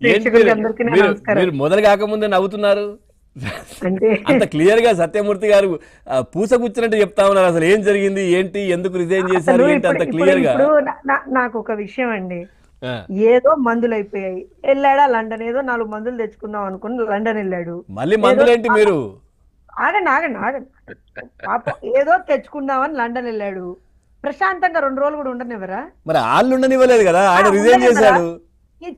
మీరు మొదలు కాకముందే నవ్వుతున్నారు. అంటే అంత క్లియర్ గా సత్యమూర్తి గారు పూసగుచ్చినట్టు చెప్తా ఉన్నారు. అసలు ఏం జరిగింది, ఏంటి, ఎందుకు రిజైన్ చేశారు, ఏంటి అంత క్లియర్ గా. నాకు ఒక విషయం అండి, ఆ, ఏదో మందులు అయిపోయాయి, వెళ్ళాడా లండన్, ఏదో 4 మందులు తెచ్చుకుందాం అనుకుని లండన్ వెళ్ళాడు. మళ్ళీ ఏదో మందులేంటి మీరు? ఆగండి ఆగండి ఆగండి, పాపం ఏదో తెచ్చుకుందామని లండన్ వెళ్ళాడు. ప్రశాంతంగా 2 రోజులు కూడా ఉండనివ్వరా? మరి వాళ్ళు ఉండనివ్వలేదు కదా, ఆయన రిజైన్ చేశాడు.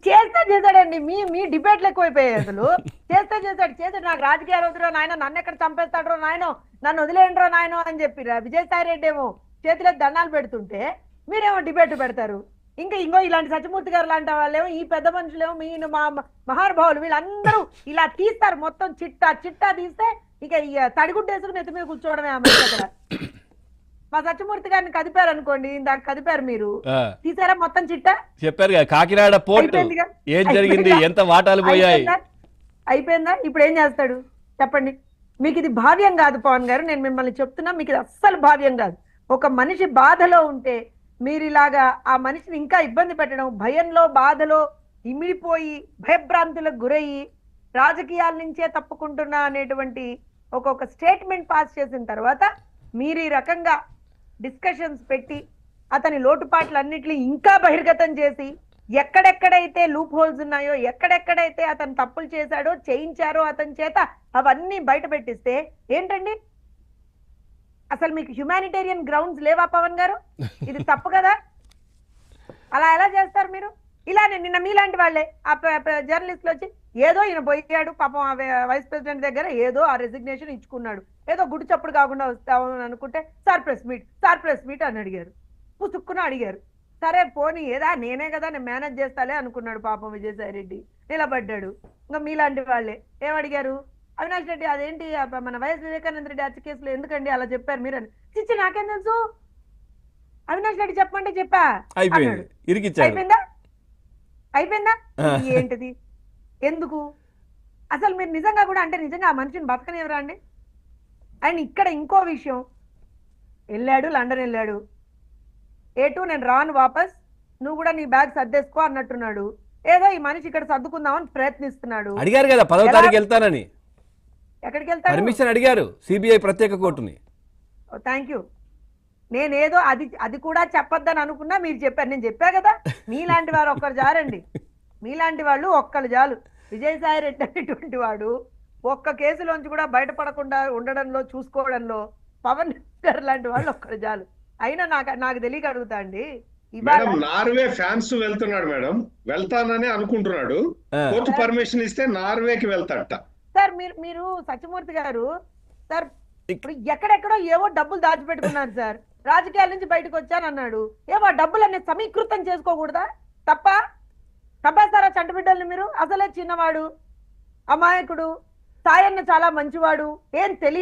చేస్తే చేశాడండి. మీ మీ డిబేట్లు ఎక్కువైపోయాయి అసలు. చేస్తే చేశాడు. నాకు రాజకీయాలు వదిలేరా నాయన, నన్ను ఎక్కడ చంపేస్తాడో నాయనో, నన్ను వదిలేయండిరా నాయనో అని చెప్పిరా. విజయసాయి రెడ్డి ఏమో చేతిలో దండాలు పెడుతుంటే మీరేమో డిబేట్ పెడతారు. ఇంకో ఇలాంటి సత్యమూర్తి గారు లాంటి వాళ్ళేమో, ఈ పెద్ద మనుషులేమో, మీ మహానుభావులు వీళ్ళందరూ ఇలా తీస్తారు. మొత్తం చిట్టా తీస్తే ఇక తడిగుడ్డేసుకుని నెత్తి మీద కూర్చోవడమే ఆ మనిషి అక్కడ. మా సత్యమూర్తి గారిని కదిపారు అనుకోండి, ఇందాక కదిపారు మీరు, తీసారా మొత్తం చిట్టా? చెప్పారు కాకినాడ పోర్టు ఏం జరిగింది, ఎంత వాటాలు పోయాయి, అయిపోయిందా? ఇప్పుడు ఏం చేస్తాడు చెప్పండి? మీకు ఇది భావ్యం కాదు పవన్ గారు, నేను మిమ్మల్ని చెప్తున్నా, మీకు ఇది అస్సలు భావ్యం కాదు. ఒక మనిషి బాధలో ఉంటే మీరు ఇలాగా ఆ మనిషిని ఇంకా ఇబ్బంది పెట్టడం, భయంలో బాధలో ఇమిడిపోయి భయభ్రాంతులకు గురయ్యి రాజకీయాల నుంచే తప్పుకుంటున్నా అనేటువంటి ఒక స్టేట్మెంట్ పాస్ చేసిన తర్వాత మీరు ఈ రకంగా డిస్కషన్స్ పెట్టి అతని లోటుపాట్లన్నిటిని ఇంకా బహిర్గతం చేసి, ఎక్కడెక్కడైతే లూప్ హోల్స్ ఉన్నాయో, ఎక్కడెక్కడైతే అతను తప్పులు చేశాడో, చేయించారో అతని చేత, అవన్నీ బయట పెట్టిస్తే ఏంటండి? అసలు మీకు హ్యుమానిటేరియన్ గ్రౌండ్స్ లేవా పవన్ గారు? ఇది తప్పు కదా. అలా ఎలా చేస్తారు మీరు? ఇలానే నిన్న మీలాంటి వాళ్ళే ఆ జర్నలిస్టులు వచ్చి ఏదో ఈయన పోయాడు పాపం వైస్ ప్రెసిడెంట్ దగ్గర, ఏదో ఆ రెసిగ్నేషన్ ఇచ్చుకున్నాడు, ఏదో గుడి చప్పుడు కాకుండా వస్తామని అనుకుంటే సార్ ప్రెస్ మీట్ అని అడిగారు. పుసుక్కున అడిగారు. సరే పోనీ ఏదా నేనే కదా, నేను మేనేజ్ చేస్తాలే అనుకున్నాడు పాపం విజయసాయి రెడ్డి, నిలబడ్డాడు. ఇంకా మీలాంటి వాళ్ళే ఏమడిగారు? అవినాష్ రెడ్డి అదేంటి మన వైఎస్ వివేకానంద రెడ్డి హత్య కేసులో ఎందుకండి అలా చెప్పారు మీరు అని. చిచ్చి నాకేం తెలుసు, అవినాష్ రెడ్డి చెప్పమంటే చెప్పా అన్నాడు. అయిపోయిందా? ఏంటిది? ఎందుకు? అసలు మీరు నిజంగా కూడా అంటే నిజంగా ఆ మనిషిని బతకనివ్వరా అండి? అండ్ ఇక్కడ ఇంకో విషయం, వెళ్ళాడు లండన్ వెళ్ళాడు, నేను రాను వాపస్, నువ్వు కూడా నీ బ్యాగ్ సర్దేసుకో అన్నట్టున్నాడు. ఏదో ఈ మనిషి ఇక్కడ సర్దుకుందామని ప్రయత్నిస్తున్నాడు. అడిగారు కదా 10వ తారీఖు వెళ్తానని. ఎక్కడికి వెళ్తారు? పర్మిషన్ అడిగారు సిబిఐ ప్రత్యేక కోర్టుని. Thank you. నేనేదో అది కూడా చెప్పొద్దని అనుకున్నా, మీరు చెప్పారు. నేను చెప్పా కదా, మీలాంటి వారు ఒక్కరు చాలండి, మీలాంటి వాళ్ళు ఒక్కరు చాలు. విజయసాయి రెడ్డి అనేటువంటి వాడు ఒక్క కేసులోంచి కూడా బయటపడకుండా ఉండడంలో, చూసుకోవడంలో పవన్ గారు లాంటి వాళ్ళు ఒక్కరు చాలు. అయినా నాకు తెలియక అడుగుతా అండి, నార్వే ఫ్యాన్స్ వెళ్తున్నాడు మేడం, వెళ్తానని అనుకుంటున్నాడు, కోర్టు పర్మిషన్ ఇస్తే నార్వేకి వెళ్తాడట. సార్ మీరు సత్యమూర్తి గారు సార్ ఇప్పుడు ఎక్కడెక్కడో ఏవో డబ్బులు దాచిపెట్టుకున్నారు సార్, రాజకీయాల నుంచి బయటకు వచ్చానన్నాడు. ఏవో డబ్బులన్నీ సమీకృతం చేసుకోకూడదా? తప్పేస్తారా చంటబిడ్డల్ని మీరు? అసలే చిన్నవాడు, అమాయకుడు, సాయన్న చాలా మంచివాడు, ఏం తెలియని